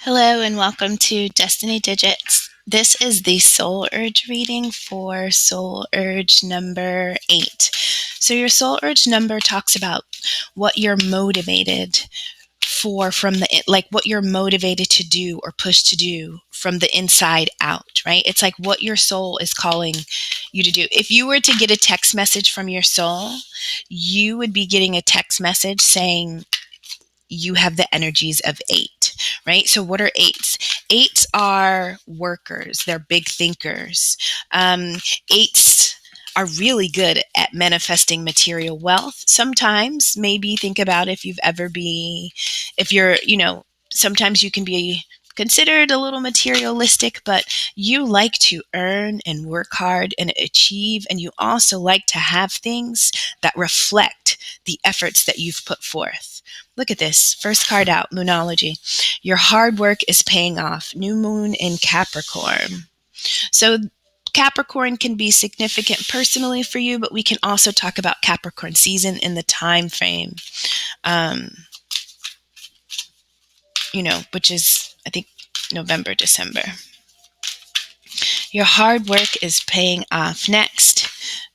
Hello and welcome to Destiny Digits. This is the Soul Urge reading for Soul Urge number 8. So your Soul Urge number talks about what you're motivated for from what you're motivated to do or pushed to do from the inside out, right? It's like what your soul is calling you to do. If you were to get a text message from your soul, you would be getting a text message saying, you have the energies of 8, right? So what are 8s? 8s are workers. They're big thinkers. 8s are really good at manifesting material wealth. Sometimes maybe think about if you're, sometimes you can be considered a little materialistic, but you like to earn and work hard and achieve, and you also like to have things that reflect the efforts that you've put forth. Look at this. First card out, Moonology. Your hard work is paying off. New moon in Capricorn. So Capricorn can be significant personally for you, but we can also talk about Capricorn season in the time frame, um, which is, I think, November, December. Your hard work is paying off. Next,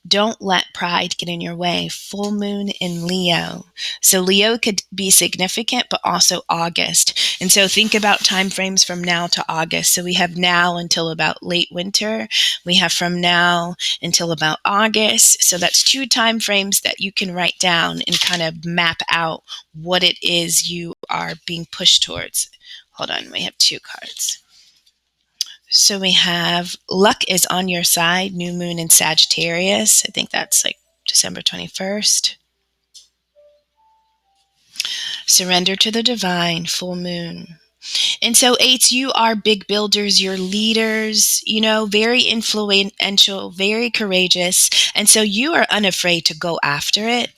don't let pride get in your way. Full moon in Leo. So Leo could be significant, but also August. And so think about time frames from now to August. So we have now until about late winter. We have from now until about August. So that's 2 time frames that you can write down and kind of map out what it is you are being pushed towards. Hold on, we have 2 cards. So we have luck is on your side, new moon in Sagittarius. I think that's like December 21st. Surrender to the divine, full moon. And so 8s, you are big builders, you're leaders, very influential, very courageous. And so you are unafraid to go after it.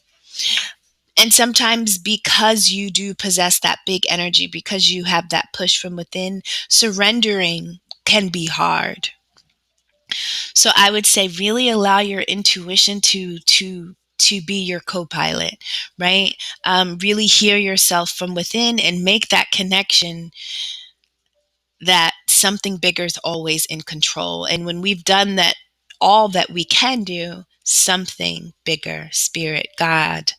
And sometimes because you do possess that big energy, because you have that push from within, surrendering can be hard. So I would say really allow your intuition to be your co-pilot, right? Really hear yourself from within and make that connection that something bigger is always in control. And when we've done that, all that we can do, something bigger, spirit, God,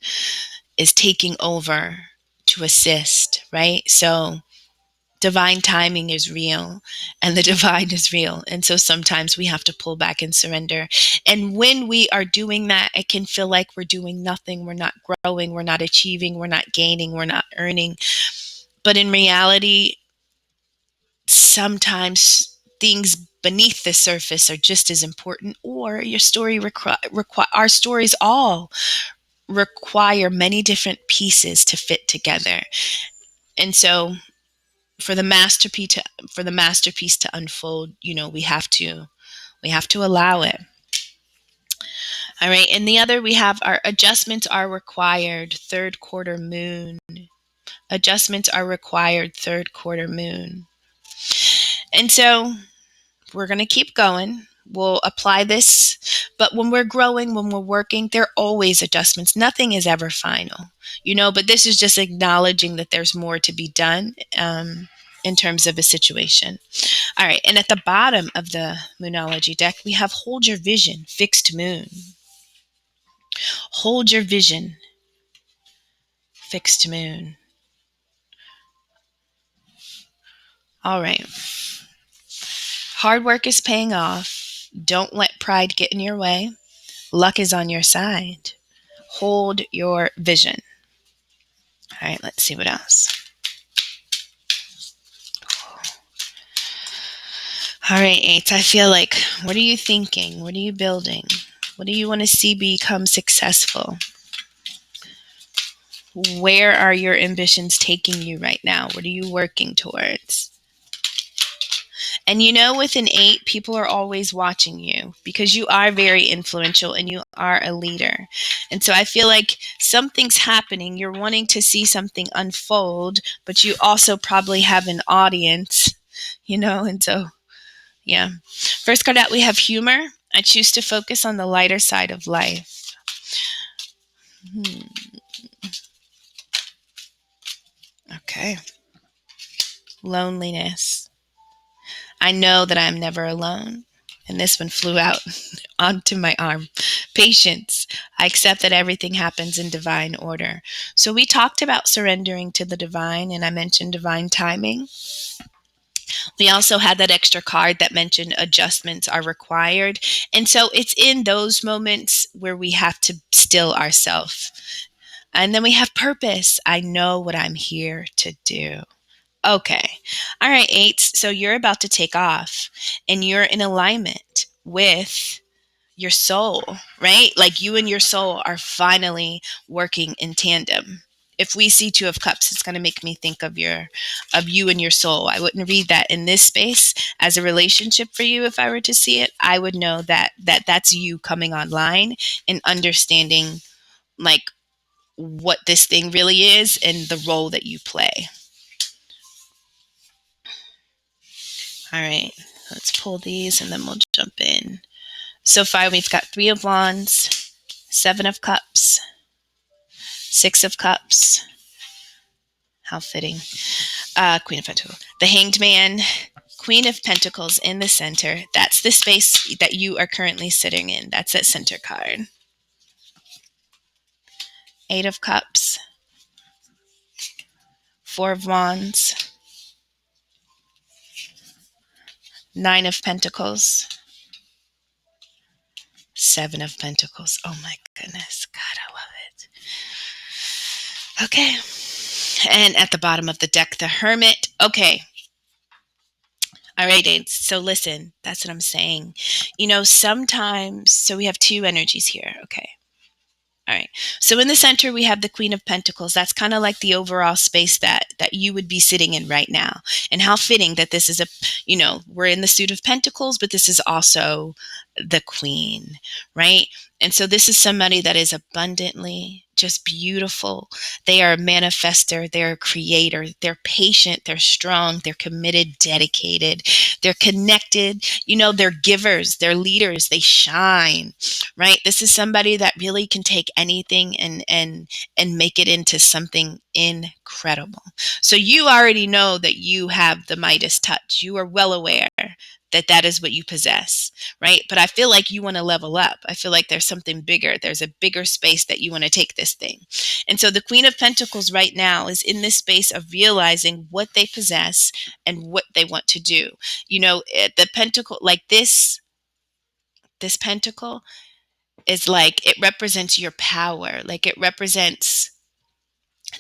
is taking over to assist, right? So divine timing is real and the divine is real. And so sometimes we have to pull back and surrender. And when we are doing that, it can feel like we're doing nothing. We're not growing. We're not achieving. We're not gaining. We're not earning. But in reality, sometimes things beneath the surface are just as important, or your story our stories all require many different pieces to fit together. And so for the masterpiece to unfold, we have to allow it. All right. And the other, we have our adjustments are required, third quarter moon. Adjustments are required, third quarter moon. And so we're going to keep going. We'll apply this, but when we're growing, when we're working, there are always adjustments. Nothing is ever final, but this is just acknowledging that there's more to be done in terms of a situation. All right, and at the bottom of the Moonology deck, we have hold your vision, fixed moon. Hold your vision, fixed moon. All right. Hard work is paying off. Don't let pride get in your way. Luck is on your side. Hold your vision. All right, let's see what else. All right, 8s, I feel like, what are you thinking? What are you building? What do you want to see become successful? Where are your ambitions taking you right now? What are you working towards? And with an 8, people are always watching you because you are very influential and you are a leader. And so I feel like something's happening. You're wanting to see something unfold, but you also probably have an audience, and so, yeah. First card out, we have humor. I choose to focus on the lighter side of life. Okay. Loneliness. I know that I'm never alone. And this one flew out onto my arm. Patience. I accept that everything happens in divine order. So we talked about surrendering to the divine, and I mentioned divine timing. We also had that extra card that mentioned adjustments are required. And so it's in those moments where we have to still ourselves. And then we have purpose. I know what I'm here to do. Okay. All right, eights. So you're about to take off and you're in alignment with your soul, right? Like you and your soul are finally working in tandem. If we see two of cups, it's going to make me think of you and your soul. I wouldn't read that in this space as a relationship for you. If I were to see it, I would know that's you coming online and understanding like what this thing really is and the role that you play. All right, let's pull these and then we'll jump in. So far, we've got Three of Wands, Seven of Cups, Six of Cups. How fitting. Queen of Pentacles. The Hanged Man, Queen of Pentacles in the center. That's the space that you are currently sitting in. That's that center card. Eight of Cups, Four of Wands, Nine of Pentacles, Seven of Pentacles. Oh my goodness. God, I love it. Okay. And at the bottom of the deck, the Hermit. Okay. All right, Aids. So listen, that's what I'm saying. Sometimes, so we have two energies here. Okay. All right. So in the center, we have the Queen of Pentacles. That's kind of like the overall space that you would be sitting in right now. And how fitting that this is we're in the suit of Pentacles, but this is also the Queen, right? And so this is somebody that is abundantly just beautiful. They are a manifester. They're a creator. They're patient. They're strong. They're committed, dedicated. They're connected. They're givers. They're leaders. They shine, right? This is somebody that really can take anything and make it into something incredible. So you already know that you have the Midas touch. You are well aware that is what you possess, right? But I feel like you want to level up. I feel like there's something bigger. There's a bigger space that you want to take this thing. And so the Queen of Pentacles right now is in this space of realizing what they possess and what they want to do. The pentacle, like this pentacle is like, it represents your power. Like it represents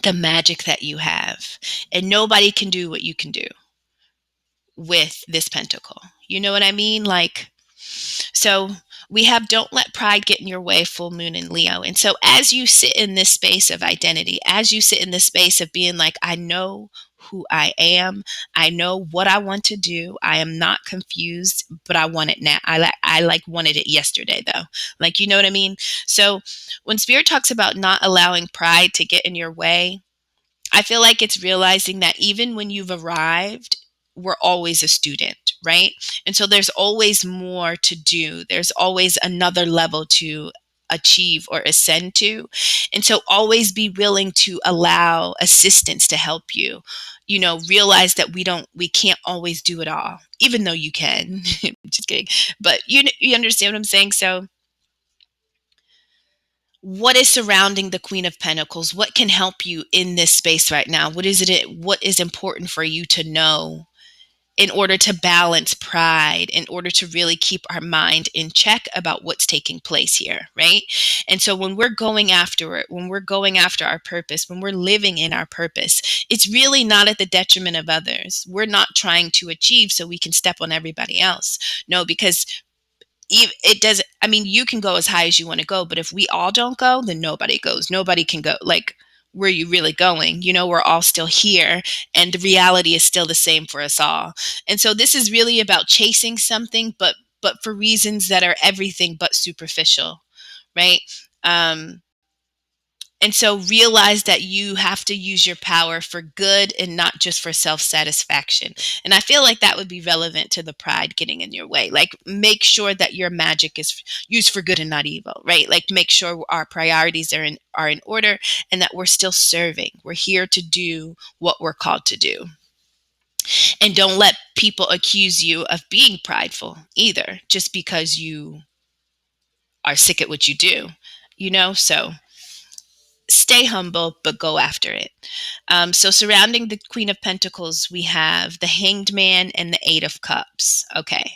the magic that you have. And nobody can do what you can do with this pentacle. You know what I mean? So we have don't let pride get in your way, full moon in Leo. And so as you sit in this space of identity, as you sit in this space of being like, I know who I am, I know what I want to do, I am not confused, but I want it now. I wanted it yesterday though. You know what I mean? So when Spirit talks about not allowing pride to get in your way, I feel like it's realizing that even when you've arrived, we're always a student, right? And so there's always more to do. There's always another level to achieve or ascend to. And so always be willing to allow assistance to help you. Realize that we can't always do it all, even though you can. Just kidding. But you understand what I'm saying? So what is surrounding the Queen of Pentacles? What can help you in this space right now? What is important for you to know in order to balance pride, in order to really keep our mind in check about what's taking place here, right? And so when we're going after it, when we're going after our purpose, when we're living in our purpose, it's really not at the detriment of others. We're not trying to achieve so we can step on everybody else. No, because it doesn't, you can go as high as you want to go, but if we all don't go, then nobody goes. Nobody can go. Where are you really going? We're all still here, and the reality is still the same for us all. And so this is really about chasing something, but for reasons that are everything but superficial, right? And so realize that you have to use your power for good and not just for self-satisfaction. And I feel like that would be relevant to the pride getting in your way. Make sure that your magic is used for good and not evil, right? Make sure our priorities are in order and that we're still serving. We're here to do what we're called to do. And don't let people accuse you of being prideful either, just because you are sick at what you do, So stay humble, but go after it. So surrounding the Queen of Pentacles, we have the Hanged Man and the Eight of Cups. Okay.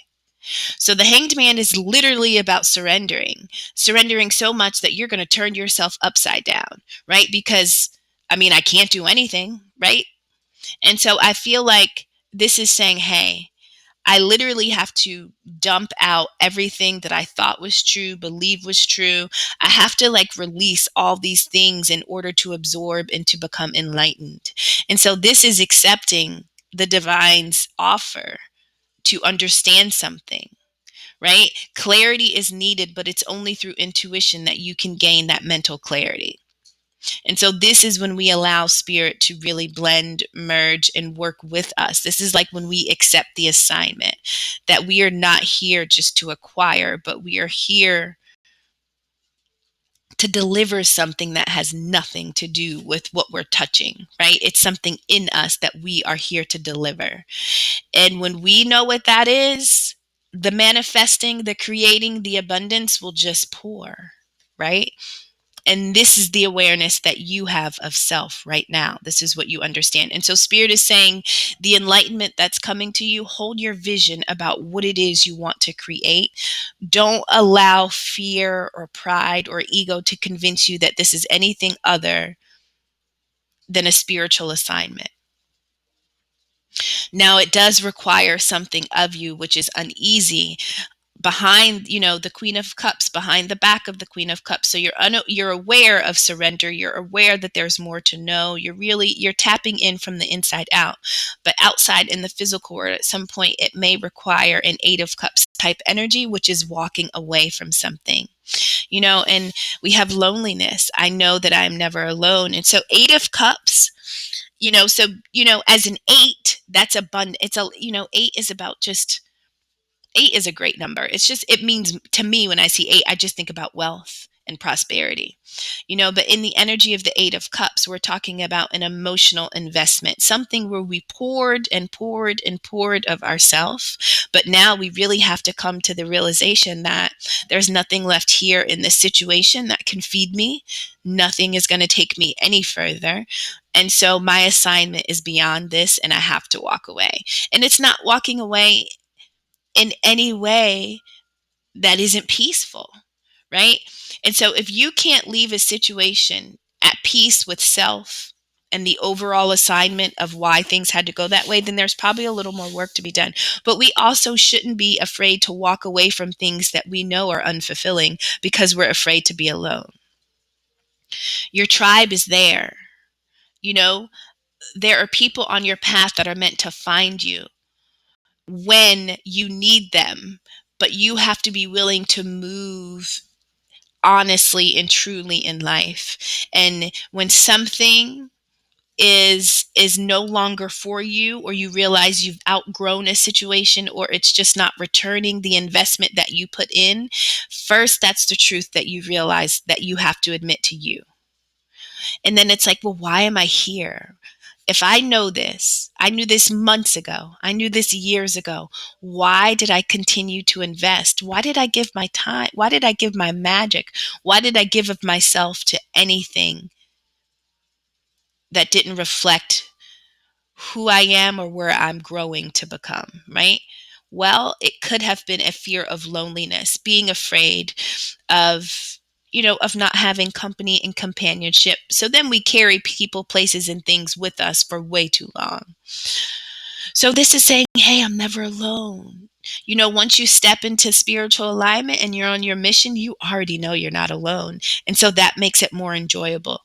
So the Hanged Man is literally about surrendering so much that you're going to turn yourself upside down, right? Because, I can't do anything, right? And so I feel like this is saying, hey, I literally have to dump out everything that I thought was true, believe was true. I have to release all these things in order to absorb and to become enlightened. And so this is accepting the divine's offer to understand something, right? Clarity is needed, but it's only through intuition that you can gain that mental clarity. And so this is when we allow spirit to really blend, merge, and work with us. This is like when we accept the assignment that we are not here just to acquire, but we are here to deliver something that has nothing to do with what we're touching, right? It's something in us that we are here to deliver. And when we know what that is, the manifesting, the creating, the abundance will just pour, right? And this is the awareness that you have of self right now. This is what you understand. And so Spirit is saying the enlightenment that's coming to you, hold your vision about what it is you want to create. Don't allow fear or pride or ego to convince you that this is anything other than a spiritual assignment. Now, it does require something of you, which is uneasy, behind the Queen of Cups, behind the back of the Queen of Cups. So you're aware of surrender, you're aware that there's more to know, you're tapping in from the inside out. But outside in the physical world, at some point it may require an Eight of Cups type energy, which is walking away from something. And we have loneliness. I know that I'm never alone. And so Eight of Cups, as an eight, that's abundant. Eight is about just, eight is a great number. It means to me, when I see eight, I just think about wealth and prosperity, but in the energy of the Eight of Cups, we're talking about an emotional investment, something where we poured and poured and poured of ourselves. But now we really have to come to the realization that there's nothing left here in this situation that can feed me. Nothing is going to take me any further. And so my assignment is beyond this, and I have to walk away. And it's not walking away in any way that isn't peaceful, right? And so if you can't leave a situation at peace with self and the overall assignment of why things had to go that way, then there's probably a little more work to be done. But we also shouldn't be afraid to walk away from things that we know are unfulfilling because we're afraid to be alone. Your tribe is there. There are people on your path that are meant to find you when you need them, but you have to be willing to move honestly and truly in life. And when something is no longer for you, or you realize you've outgrown a situation, or it's just not returning the investment that you put in, first, that's the truth that you realize that you have to admit to you. And then it's like, well, why am I here? If I knew this months ago, I knew this years ago, why did I continue to invest? Why did I give my time? Why did I give my magic? Why did I give of myself to anything that didn't reflect who I am or where I'm growing to become, right? Well, it could have been a fear of loneliness, being afraid of not having company and companionship. So then we carry people, places, and things with us for way too long. So this is saying, hey, I'm never alone. Once you step into spiritual alignment and you're on your mission, you already know you're not alone. And so that makes it more enjoyable.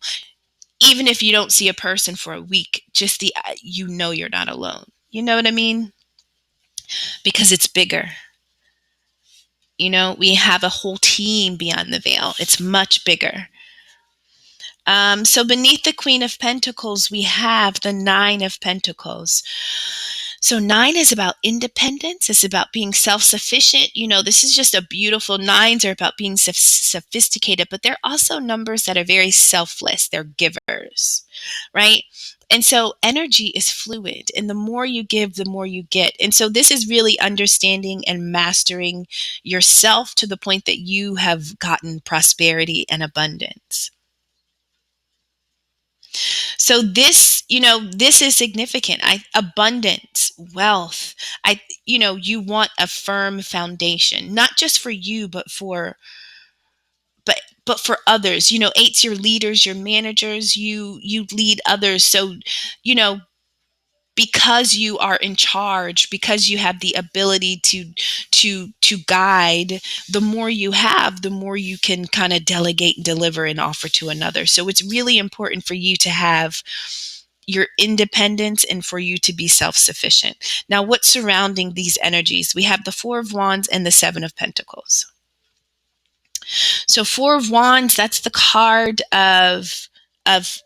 Even if you don't see a person for a week, just you're not alone. You know what I mean? Because it's bigger. We have a whole team beyond the veil. It's much bigger. So beneath the Queen of Pentacles, we have the Nine of Pentacles. So 9 is about independence. It's about being self-sufficient. This is just a beautiful, 9s are about being sophisticated, but they're also numbers that are very selfless. They're givers, right? And so energy is fluid, and the more you give, the more you get. And so this is really understanding and mastering yourself to the point that you have gotten prosperity and abundance. So this, this is significant. Abundance, wealth. You want a firm foundation, not just for you, but for others. Eight's your leaders, your managers. You lead others. So, you know, because you are in charge, because you have the ability to guide, the more you have, the more you can kind of delegate and deliver and offer to another. So it's really important for you to have your independence and for you to be self-sufficient. Now, what's surrounding these energies? We have the Four of Wands and the Seven of Pentacles. So Four of Wands, that's the card of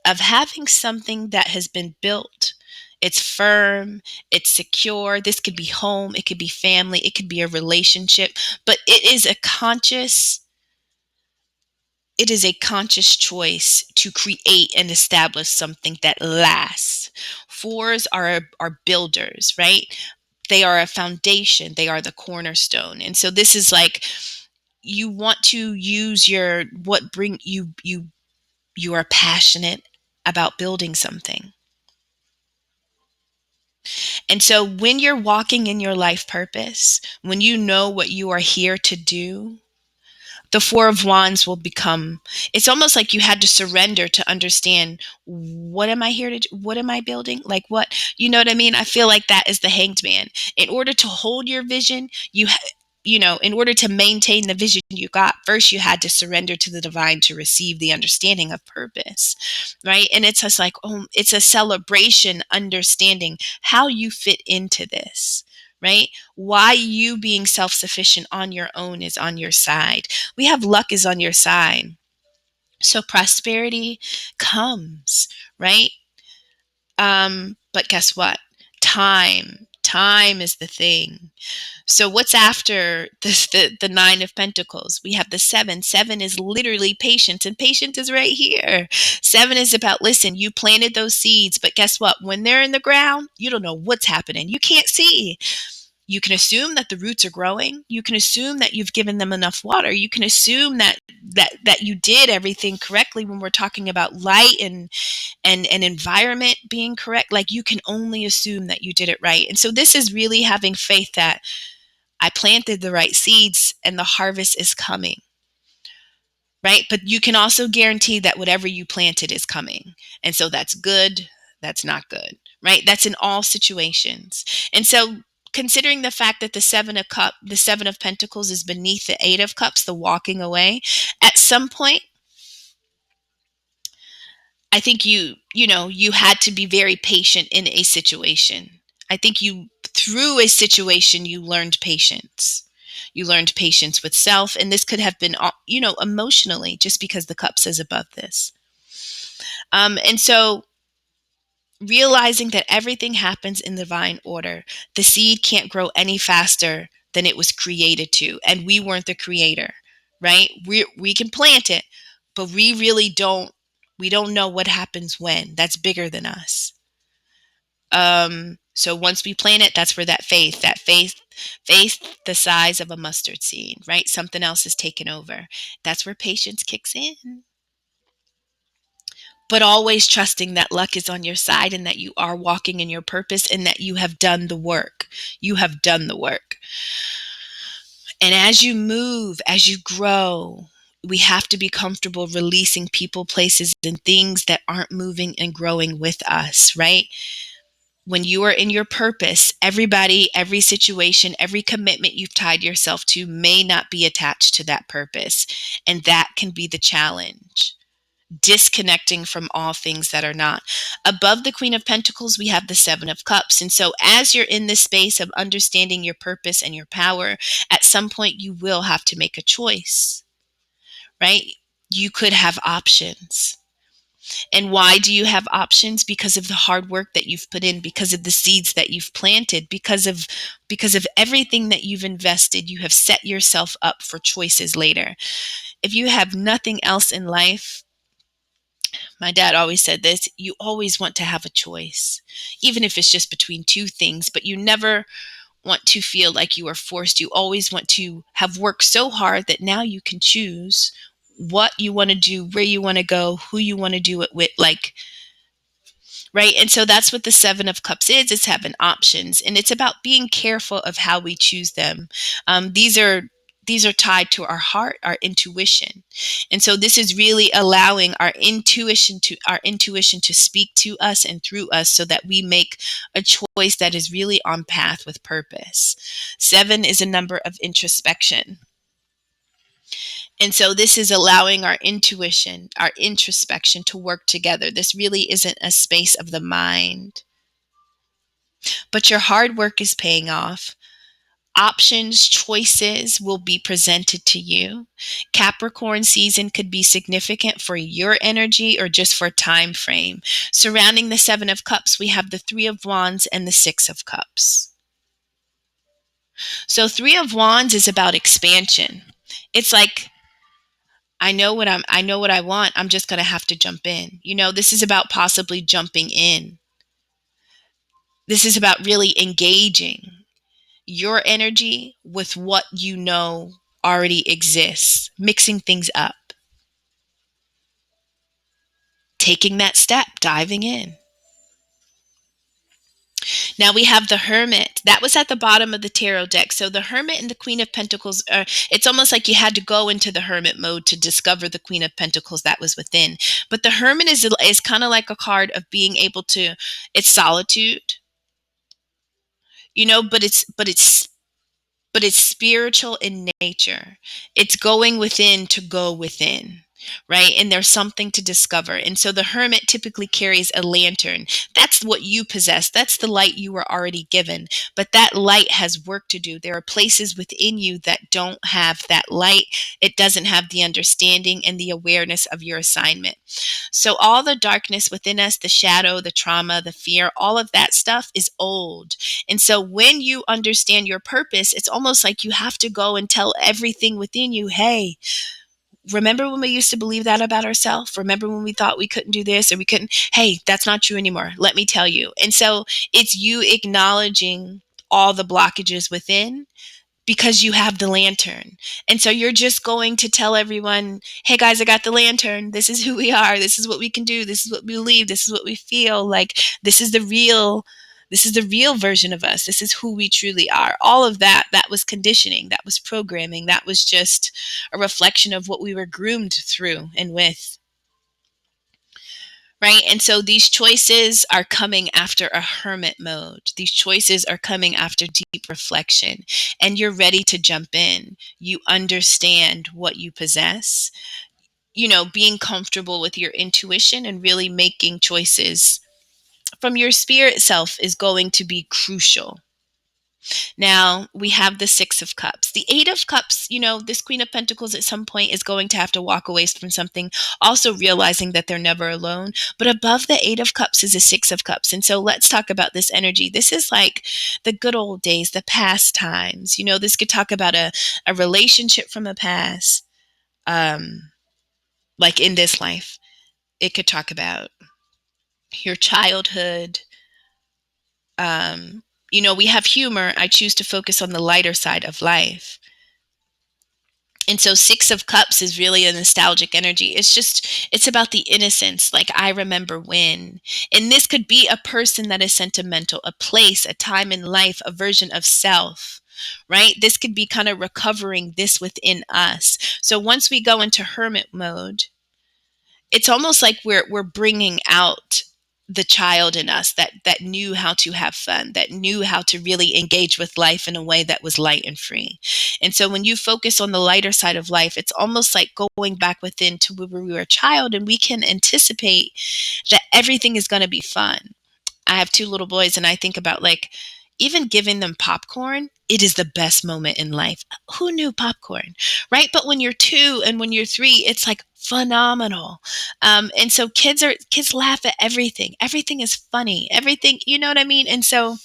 having something that has been built. It's firm, it's secure. This could be home, it could be family, it could be a relationship, but it is a conscious choice to create and establish something that lasts. Fours are builders, right? They are a foundation, they are the cornerstone. And so this is like, you want to use your what bring you are passionate about building something. And so when you're walking in your life purpose, when you know what you are here to do, the Four of Wands will become, it's almost like you had to surrender to understand, what am I here to do? What am I building? Like, what, you know what I mean? I feel like that is the Hanged Man. In order to hold your vision, in order to maintain the vision you got, first you had to surrender to the divine to receive the understanding of purpose, right? And it's just like, it's a celebration, understanding how you fit into this, right? Why you being self-sufficient on your own is on your side. We have luck is on your side. So prosperity comes, right? But guess what? Time is the thing. So what's after this, the Nine of Pentacles? We have the Seven. Seven is literally patience, and patience is right here. Seven is about, listen, you planted those seeds, but guess what? When they're in the ground, you don't know what's happening. You can't see. You can assume that the roots are growing. You can assume that you've given them enough water. You can assume that you did everything correctly when we're talking about light and environment being correct. Like, you can only assume that you did it right. And so this is really having faith that I planted the right seeds and the harvest is coming, right? But you can also guarantee that whatever you planted is coming. And so that's good, that's not good, right? That's in all situations. And so considering the fact that the Seven of Pentacles is beneath the Eight of Cups, the walking away, at some point, I think you had to be very patient in a situation. I think through a situation, you learned patience. You learned patience with self, and this could have been, emotionally, just because the cups is above this. And so realizing that everything happens in divine order. The seed can't grow any faster than it was created to, and we weren't the creator, right? We can plant it, but we really don't. We don't know what happens when. That's bigger than us. So once we plant it, that's where faith the size of a mustard seed, right? Something else is taken over. That's where patience kicks in. But always trusting that luck is on your side and that you are walking in your purpose and that you have done the work. You have done the work. And as you move, as you grow, we have to be comfortable releasing people, places, and things that aren't moving and growing with us, right? When you are in your purpose, everybody, every situation, every commitment you've tied yourself to may not be attached to that purpose. And that can be the challenge. Disconnecting from all things that are not. Above the Queen of Pentacles, we have the Seven of Cups. And so as you're in this space of understanding your purpose and your power, at some point you will have to make a choice, right? You could have options. And why do you have options? Because of the hard work that you've put in, because of the seeds that you've planted, because of everything that you've invested. You have set yourself up for choices later. If you have nothing else in life, My dad always said this: you always want to have a choice, even if it's just between two things, but you never want to feel like you are forced. You always want to have worked so hard that now you can choose what you want to do, where you want to go, who you want to do it with, like, right? And so that's what the Seven of Cups is. It's having options, and it's about being careful of how we choose them. These are tied to our heart, our intuition. And so this is really allowing our intuition to speak to us and through us, so that we make a choice that is really on path with purpose. Seven is a number of introspection. And so this is allowing our intuition, our introspection to work together. This really isn't a space of the mind, but your hard work is paying off. Options, choices will be presented to you. Capricorn season could be significant for your energy or just for time frame. Surrounding the Seven of Cups, we have the Three of Wands and the Six of Cups. So Three of Wands is about expansion. It's like, I know what I want. I'm just going to have to jump in. This is about possibly jumping in. This is about really engaging your energy with what you know already exists, mixing things up, taking that step, diving in. Now we have the Hermit. That was at the bottom of the tarot deck. So the Hermit and the Queen of Pentacles it's almost like you had to go into the Hermit mode to discover the Queen of Pentacles that was within. But the Hermit is kind of like a card of being able to, it's solitude, but it's spiritual in nature. It's going within to go within, right? And there's something to discover. And so the Hermit typically carries a lantern. That's what you possess. That's the light you were already given. But that light has work to do. There are places within you that don't have that light. It doesn't have the understanding and the awareness of your assignment. So all the darkness within us, the shadow, the trauma, the fear, all of that stuff is old. And so when you understand your purpose, it's almost like you have to go and tell everything within you, hey, remember when we used to believe that about ourselves? Remember when we thought we couldn't do this or we couldn't? Hey, that's not true anymore. Let me tell you. And so it's you acknowledging all the blockages within, because you have the lantern. And so you're just going to tell everyone, hey guys, I got the lantern. This is who we are. This is what we can do. This is what we believe. This is what we feel. Like, this is the real version of us. This is who we truly are. All of that was conditioning. That was programming. That was just a reflection of what we were groomed through and with. Right? And so these choices are coming after a hermit mode. These choices are coming after deep reflection, and you're ready to jump in. You understand what you possess, being comfortable with your intuition and really making choices from your spirit self is going to be crucial. Now we have the Six of Cups. The Eight of Cups, this Queen of Pentacles at some point is going to have to walk away from something, also realizing that they're never alone. But above the Eight of Cups is a Six of Cups. And so let's talk about this energy. This is like the good old days, the past times. This could talk about a relationship from the past, like in this life. It could talk about your childhood. We have humor. I choose to focus on the lighter side of life. And so Six of Cups is really a nostalgic energy. It's about the innocence. Like, I remember when. And this could be a person that is sentimental, a place, a time in life, a version of self, right? This could be kind of recovering this within us. So once we go into hermit mode, it's almost like we're bringing out the child in us that knew how to have fun, that knew how to really engage with life in a way that was light and free. And so when you focus on the lighter side of life, it's almost like going back within to where we were a child, and we can anticipate that everything is going to be fun. I have two little boys, and I think about, like, even giving them popcorn, it is the best moment in life. Who knew popcorn, right? But when you're two and when you're three, it's like phenomenal. And so kids laugh at everything. Everything is funny. Everything, you know what I mean? And so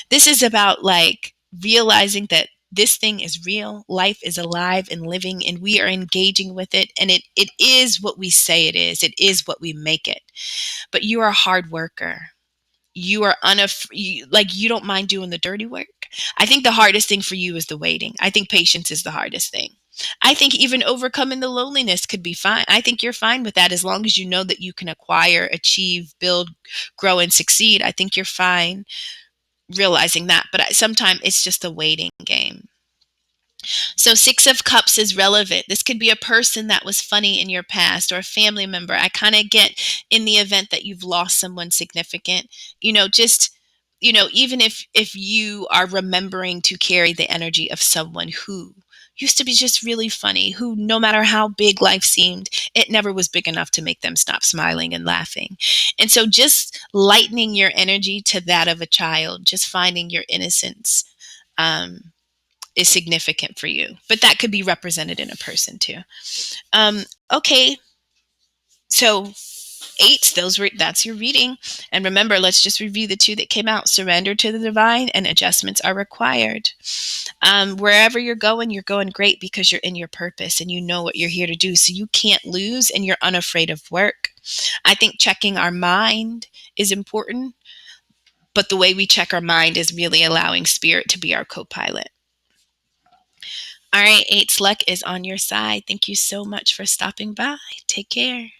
this is about, like, realizing that This thing is real. Life is alive and living, and we are engaging with it. And it is what we say it is. It is what we make it. But you are a hard worker. You are like you don't mind doing the dirty work. I think the hardest thing for you is the waiting. I think patience is the hardest thing. I think even overcoming the loneliness could be fine. I think you're fine with that as long as you know that you can acquire, achieve, build, grow, and succeed. I think you're fine realizing that. But sometimes it's just a waiting game. So, Six of Cups is relevant. This could be a person that was funny in your past or a family member. I kind of get in the event that you've lost someone significant, just even if you are remembering to carry the energy of someone who used to be just really funny, who no matter how big life seemed, it never was big enough to make them stop smiling and laughing. And so just lightening your energy to that of a child, just finding your innocence, um, is significant for you, but that could be represented in a person too. Okay, so eights, that's your reading. And remember, let's just review the two that came out. Surrender to the divine, and adjustments are required. Wherever you're going great because you're in your purpose and you know what you're here to do. So you can't lose, and you're unafraid of work. I think checking our mind is important, but the way we check our mind is really allowing spirit to be our co-pilot. All right, Eights, luck is on your side. Thank you so much for stopping by. Take care.